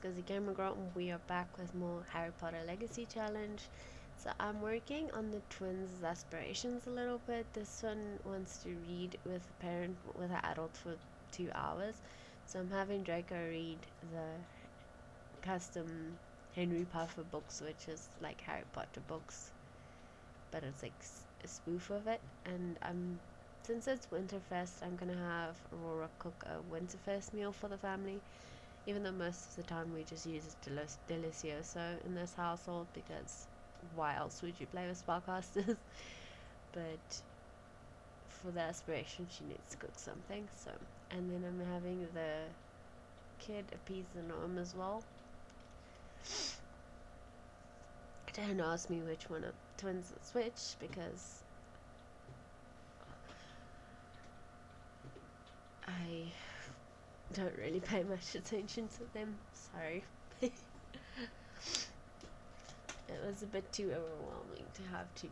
Cozy Gamer Girl, and we are back with more Harry Potter Legacy Challenge. So I'm working on the twins' aspirations a little bit. This one wants to read with a parent, with an adult for 2 hours. So I'm having Draco read the custom Henry Puffer books, which is like Harry Potter books, but it's like a spoof of it. And since it's Winterfest, I'm gonna have Aurora cook a Winterfest meal for the family, even though most of the time we just use Delicioso in this household, because why else would you play with spellcasters? But for the aspiration, she needs to cook something. So, and then I'm having the kid appease the gnome as well. Don't ask me which one of twins is which, because I don't really pay much attention to them. Sorry. It was a bit too overwhelming to have two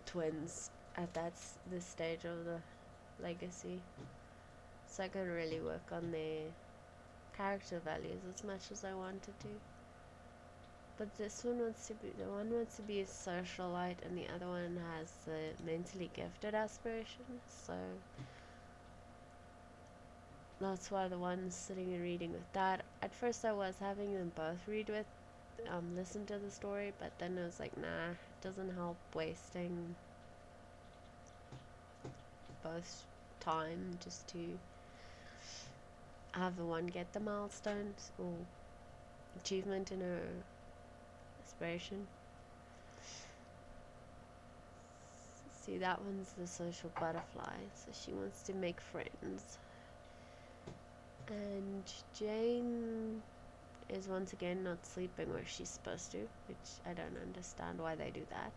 twins at this stage of the legacy, so I couldn't really work on their character values as much as I wanted to. But this one wants to be a socialite, and the other one has the mentally gifted aspiration, so that's why the one's sitting and reading with that. At first I was having them both read with listen to the story, but then I was like, nah, it doesn't help wasting both time just to have the one get the milestones or achievement in her aspiration. See, that one's the social butterfly, so she wants to make friends. And Jane is once again not sleeping where she's supposed to, which I don't understand why they do that.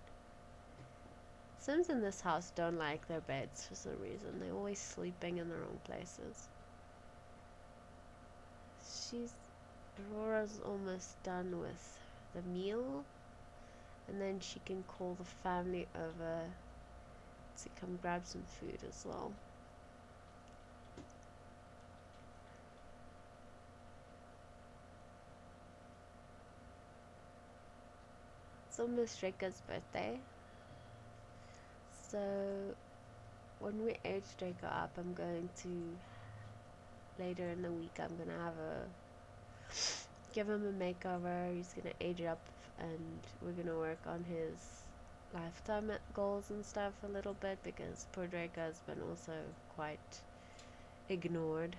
Sims in this house don't like their beds for some reason. They're always sleeping in the wrong places. Aurora's almost done with the meal, and then she can call the family over to come grab some food as well. It's almost Draco's birthday, so when we age Draco up, I'm going to, later in the week, I'm gonna give him a makeover. He's gonna age up, and we're gonna work on his lifetime goals and stuff a little bit, because poor Draco has been also quite ignored.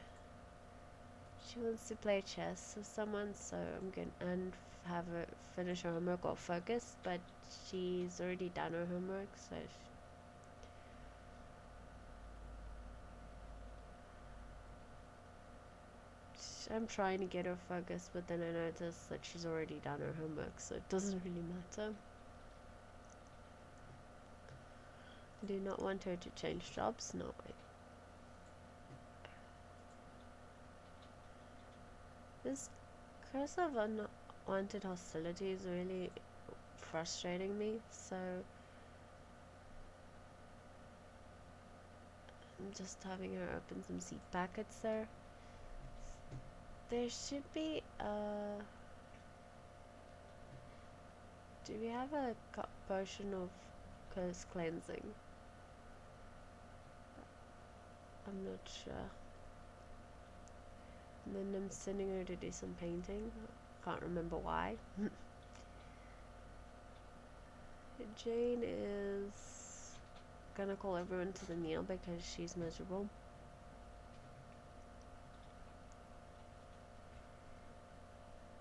She wants to play chess with someone, so I'm gonna have her finish her homework or focus, but she's already done her homework, so I'm trying to get her focused, but then I noticed that she's already done her homework, so it doesn't really matter. I do not want her to change jobs, no way. This curse of unwanted hostility is really frustrating me, so I'm just having her open some seed packets there. There should be do we have a potion of curse cleansing? I'm not sure. And then I'm sending her to do some painting. Can't remember why. Jane is gonna call everyone to the meal because she's miserable.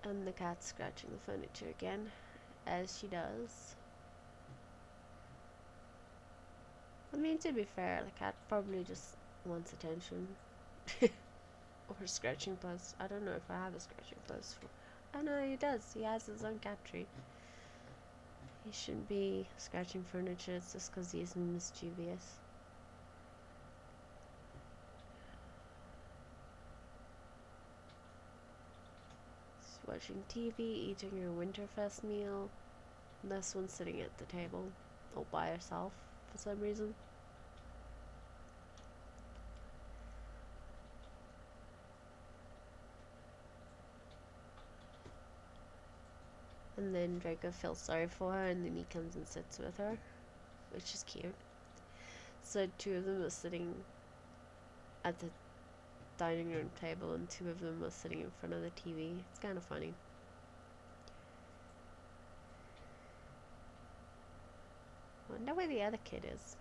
And the cat's scratching the furniture again, as she does. I mean, to be fair, the cat probably just wants attention. Or scratching post. I don't know if I have a scratching post for. Oh no, he does. He has his own cat tree. He shouldn't be scratching furniture. It's just because he's mischievous. She's watching TV, eating her Winterfest meal. This one's sitting at the table, all by herself for some reason. And then Draco feels sorry for her, and then he comes and sits with her, which is cute. So two of them are sitting at the dining room table, and two of them are sitting in front of the TV. It's kind of funny. Wonder where the other kid is.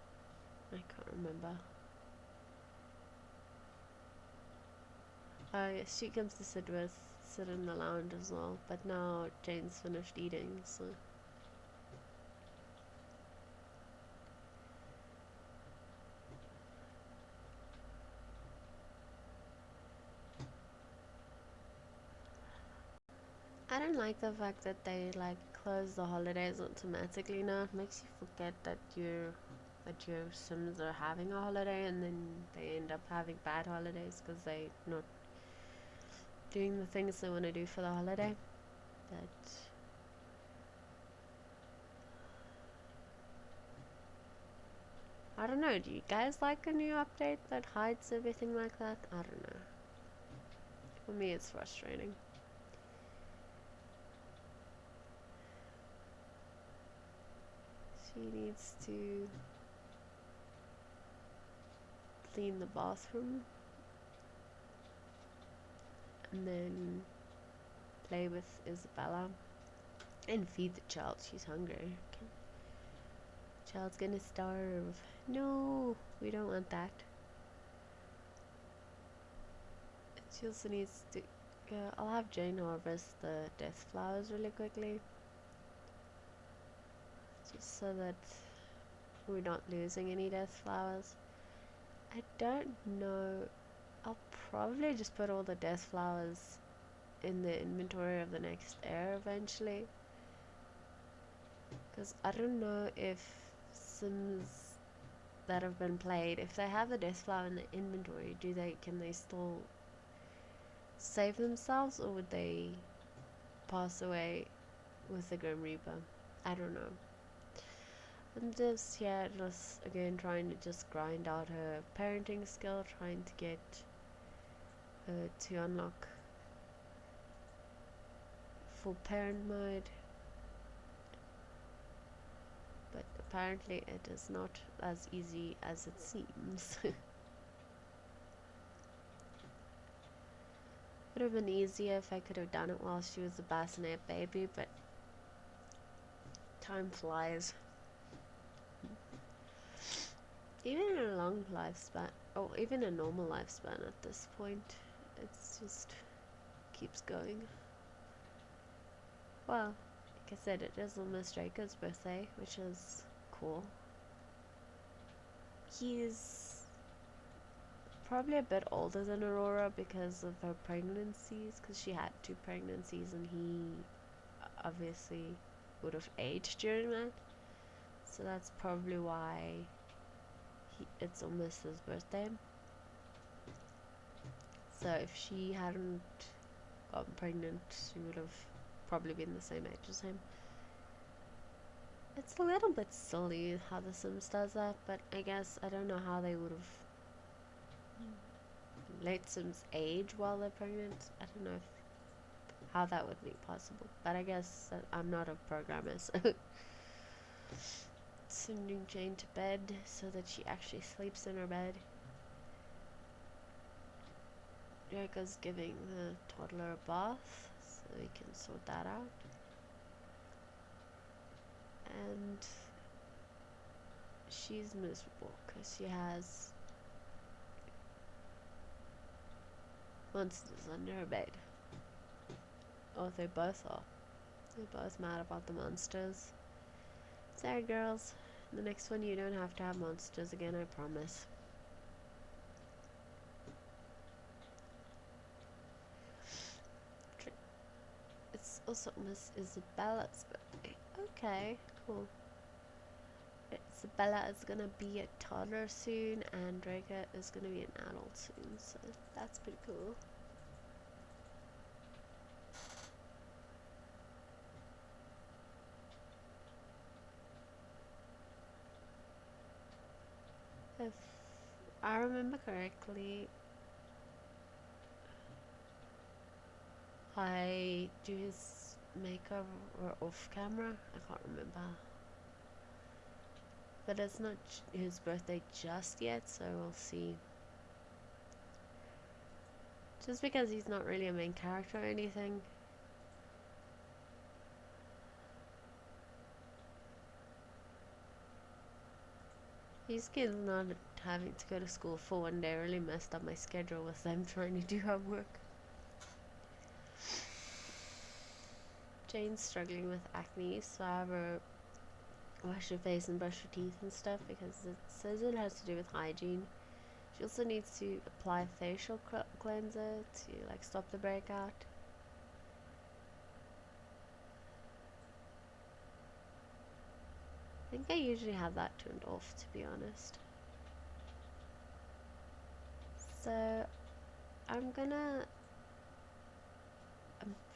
I can't remember. She comes to sit in the lounge as well, but now Jane's finished eating, so. I don't like the fact that they like close the holidays automatically now. It makes you forget that your Sims are having a holiday, and then they end up having bad holidays because they're not doing the things they want to do for the holiday. But I don't know. Do you guys like a new update that hides everything like that? I don't know. For me, it's frustrating. She needs to clean the bathroom and then play with Isabella and feed the child. She's hungry. Okay. Child's gonna starve. No, we don't want that. She also needs to. I'll have Jane harvest the death flowers really quickly, just so that we're not losing any death flowers. I don't know. I'll probably just put all the death flowers in the inventory of the next heir eventually, because I don't know if Sims that have been played, if they have the death flower in the inventory, can they still save themselves, or would they pass away with the Grim Reaper? I don't know. I'm just here, just again trying to just grind out her parenting skill, trying to get her to unlock full parent mode. But apparently it is not as easy as it seems. Would have been easier if I could have done it while she was a bassinet baby, but time flies. Even in a long lifespan, or even a normal lifespan at this point, it's just keeps going. Well, like I said, it is almost Draco's birthday, which is cool. He's probably a bit older than Aurora because of her pregnancies, because she had two pregnancies, and he obviously would have aged during that. So that's probably why it's almost his birthday. So if she hadn't gotten pregnant, she would have probably been the same age as him. It's a little bit silly how The Sims does that, but I guess I don't know how they would have let Sims age while they're pregnant. I don't know how that would be possible, but I guess I'm not a programmer, so sending Jane to bed so that she actually sleeps in her bed. Draco's giving the toddler a bath, so we can sort that out. And she's miserable because she has monsters under her bed. Oh, they both are. They're both mad about the monsters. Sorry, girls. The next one you don't have to have monsters again, I promise. It's also Miss Isabella's birthday. Okay, cool. Isabella is gonna be a toddler soon, and Draco is gonna be an adult soon, so that's pretty cool. If I remember correctly, I do his makeup or off camera. I can't remember. But it's not his birthday just yet, so we'll see. Just because he's not really a main character or anything. These kids not having to go to school for one day really messed up my schedule with them trying to do homework. Jane's struggling with acne, so I have her wash her face and brush her teeth and stuff because it says it has to do with hygiene. She also needs to apply facial cleanser to like stop the breakout. I think I usually have that turned off, to be honest. So I'm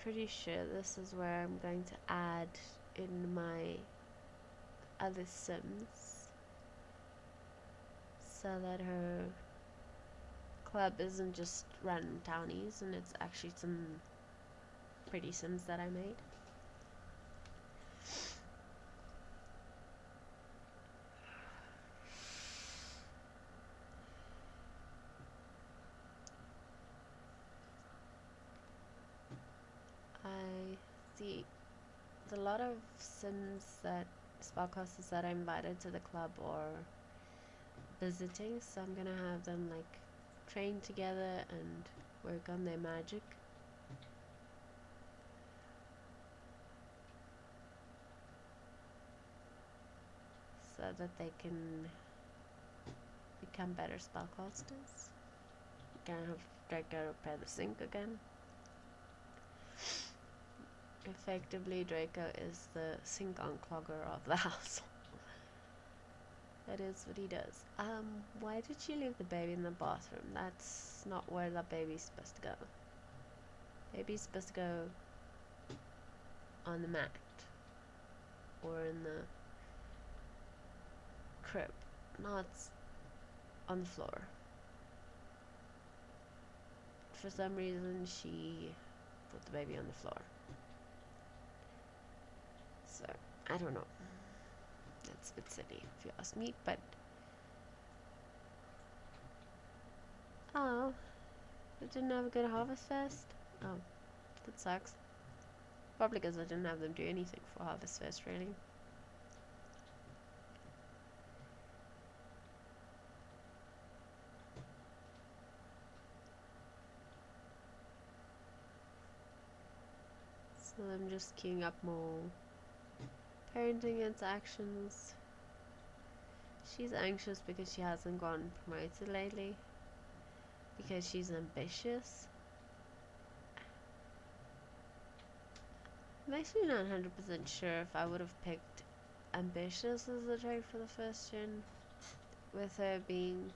pretty sure this is where I'm going to add in my other Sims so that her club isn't just random townies and it's actually some pretty Sims that I made. I see a lot of Sims that spellcasters that I invited to the club or visiting, so I'm gonna have them like train together and work on their magic. So that they can become better spellcasters. Gonna have Draco repair the sink again. Effectively, Draco is the sink unclogger of the house. That is what he does. Why did you leave the baby in the bathroom? That's not where that baby's supposed to go. Baby's supposed to go on the mat or in the crib, not on the floor. For some reason, she put the baby on the floor. So, I don't know. That's a bit silly if you ask me, but oh, I didn't have a good Harvest Fest? Oh, that sucks. Probably because I didn't have them do anything for Harvest Fest, really. So I'm just queuing up more parenting interactions. She's anxious because she hasn't gotten promoted lately. Because she's ambitious. I'm actually not 100% sure if I would have picked ambitious as the trait for the first gen, with her being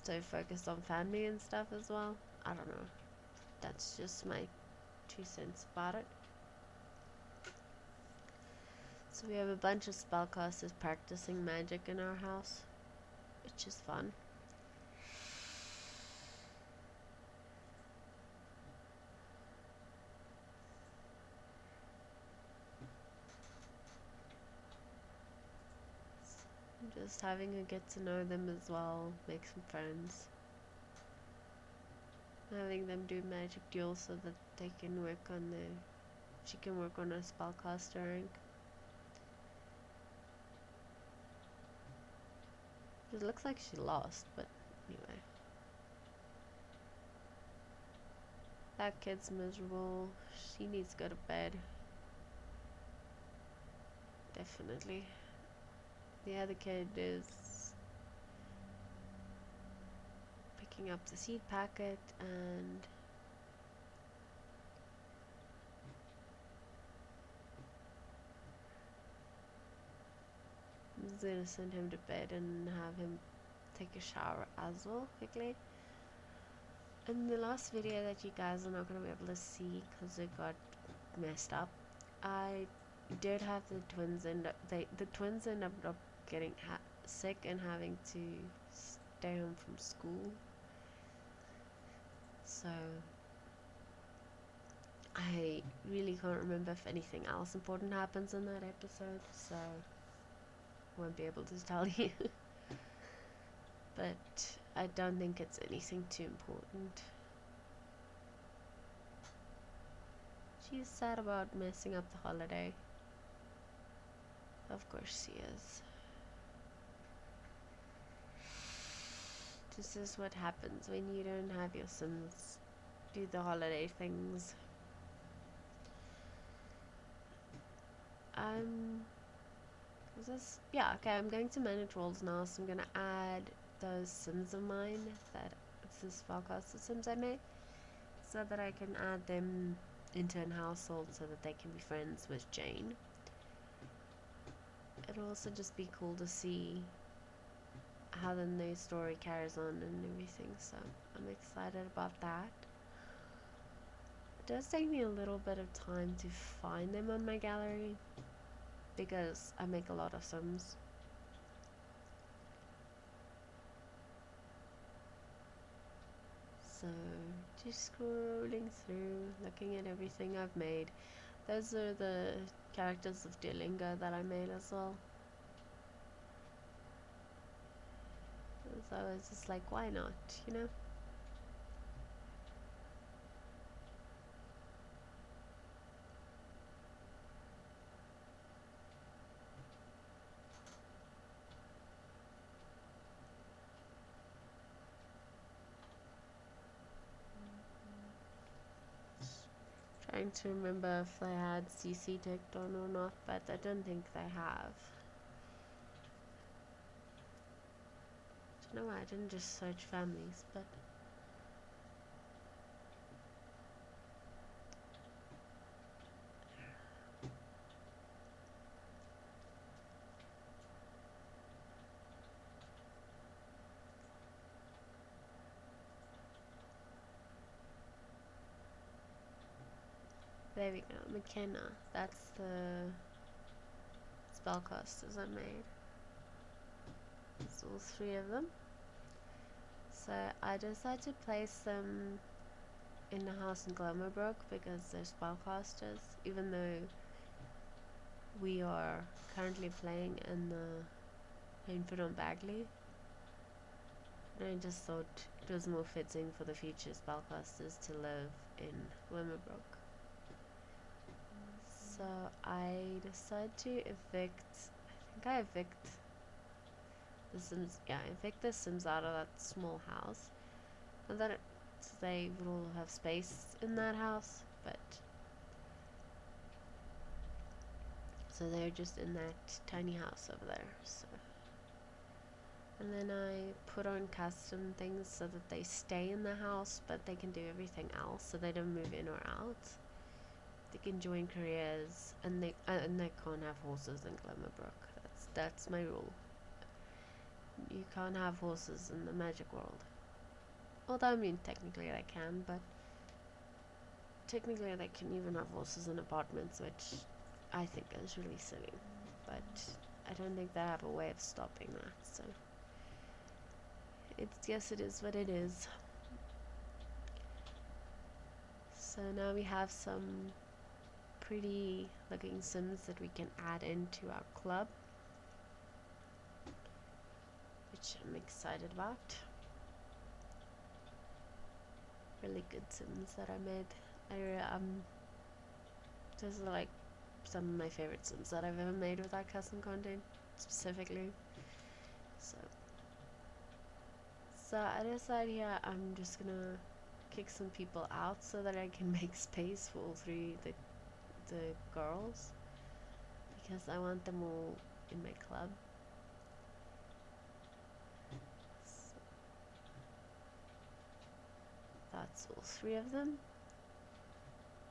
so focused on family and stuff as well. I don't know. That's just my 2 cents about it. So we have a bunch of spellcasters practicing magic in our house, which is fun. Just having her get to know them as well, make some friends. Having them do magic duels so that they can work on she can work on a spellcaster rank. It looks like she lost, but anyway. That kid's miserable. She needs to go to bed. Definitely. The other kid is picking up the seed packet and I'm just gonna send him to bed and have him take a shower as well quickly. In the last video that you guys are not gonna be able to see because it got messed up, I did have the twins end up the twins ended up getting sick and having to stay home from school. So I really can't remember if anything else important happens in that episode, so I won't be able to tell you. But I don't think it's anything too important. She's sad about messing up the holiday. Of course she is. This is what happens when you don't have your Sims do the holiday things. Is this? Yeah, okay, I'm going to manage roles now, so I'm gonna add those Sims of mine that it's this Spellcaster Sims I made, so that I can add them into an household so that they can be friends with Jane. It'll also just be cool to see how the new story carries on and everything, so I'm excited about that. It does take me a little bit of time to find them on my gallery because I make a lot of Sims. So just scrolling through, looking at everything I've made. Those are the characters of Duolingo that I made as well. So I was just like, why not, you know? Trying to remember if they had CC ticked on or not, but I don't think they have. I don't know why I didn't just search families, but there we go. McKenna. That's the spellcasters I made. It's all three of them. So I decided to place them in the house in Glimmerbrook because they're spellcasters, even though we are currently playing in the Rainford on Bagley. And I just thought it was more fitting for the future spellcasters to live in Glimmerbrook. So I decided to evict the Sims. Yeah, evict the Sims out of that small house. And then they would all have space in that house, but so they're just in that tiny house over there. So, and then I put on custom things so that they stay in the house, but they can do everything else, so they don't move in or out. They can join careers, and they can't have horses in Glimmerbrook. That's my rule. You can't have horses in the magic world. Although I mean technically they can, but technically they can even have horses in apartments, which I think is really silly. But I don't think they have a way of stopping that. So yes, it is what it is. So now we have some pretty looking Sims that we can add into our club, which I'm excited about. Really good Sims that I made. Those are like some of my favorite Sims that I've ever made with that custom content specifically. So I decided here I'm just gonna kick some people out so that I can make space for all three the girls, because I want them all in my club. So that's all three of them.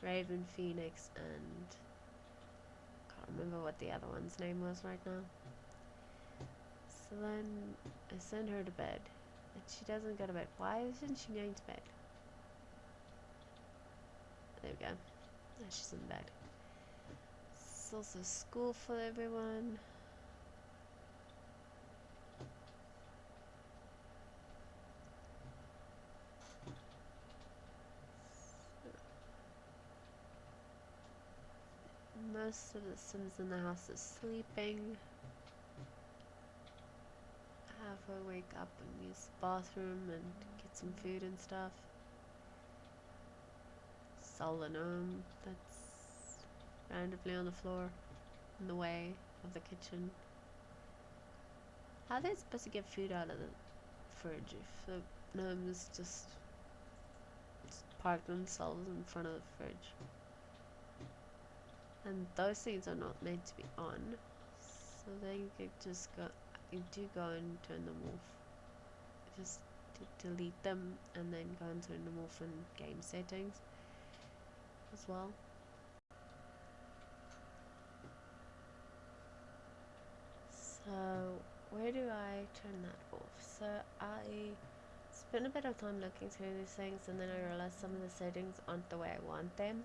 Raven, Phoenix, and can't remember what the other one's name was right now. So then I send her to bed, and she doesn't go to bed. Why isn't she going to bed? There we go. Now she's in bed. It's also school for everyone. most of the Sims in the house is sleeping. Have her wake up and use the bathroom and get some food and stuff. Sullen that's randomly on the floor in the way of the kitchen. How are they supposed to get food out of the fridge if the gnomes just park themselves in front of the fridge? And those things are not meant to be on, so then you could just go, you do go and turn them off. Just delete them and then go and turn them off in game settings as well. So where do I turn that off? So I spent a bit of time looking through these things, and then I realized some of the settings aren't the way I want them.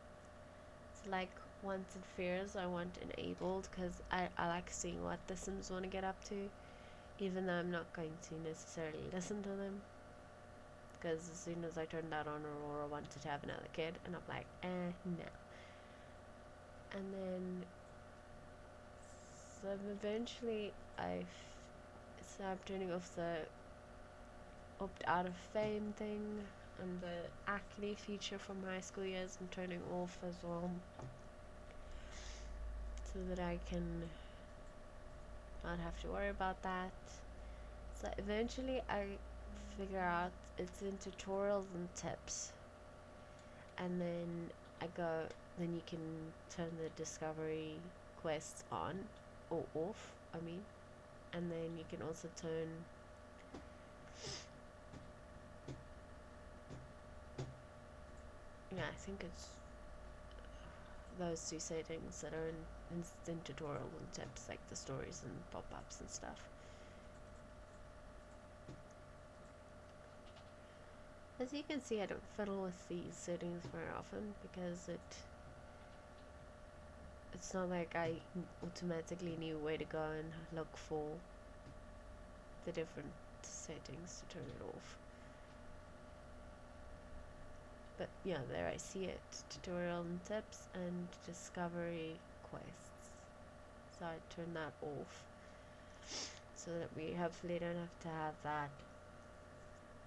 So like wants and fears I want enabled, because I like seeing what the Sims want to get up to, even though I'm not going to necessarily listen to them. Because as soon as I turned that on, Aurora wanted to have another kid, and I'm like, no. And then, so eventually so I'm turning off the opt out of fame thing, and the acne feature from high school years I'm turning off as well, so that I can not have to worry about that. So eventually I figure out it's in tutorials and tips, and then then you can turn the discovery quests on or off, and then you can also turn I think it's those two settings that are in tutorial and tips, like the stories and pop-ups and stuff. As you can see, I don't fiddle with these settings very often because it's not like I automatically knew where to go and look for the different settings to turn it off. But yeah, there I see it. Tutorial and tips and discovery quests. So I turn that off so that we hopefully don't have to have that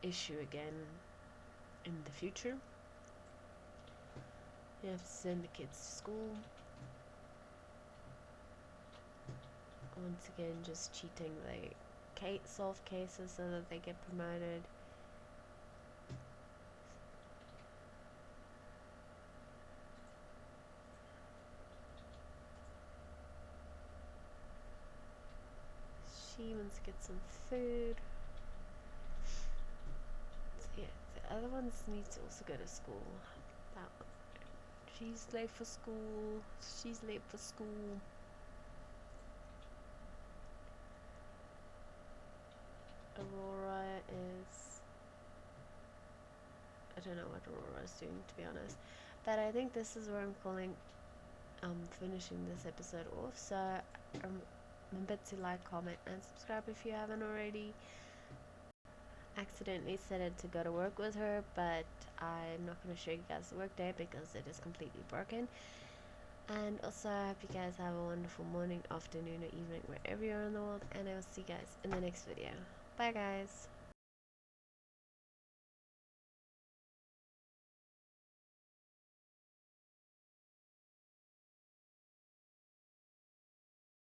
issue again in the future. You have to send the kids to school. Once again, just cheating the solve cases so that they get promoted. She wants to get some food. So yeah, the other ones need to also go to school. That one. She's late for school. She's late for school. Aurora is... I don't know what Aurora is doing, to be honest. But I think this is where I'm calling finishing this episode off. So remember to like, comment, and subscribe if you haven't already. Accidentally set it to go to work with her, but I'm not going to show you guys the work day because it is completely broken. And also, I hope you guys have a wonderful morning, afternoon, or evening, wherever you are in the world, and I will see you guys in the next video. Bye guys!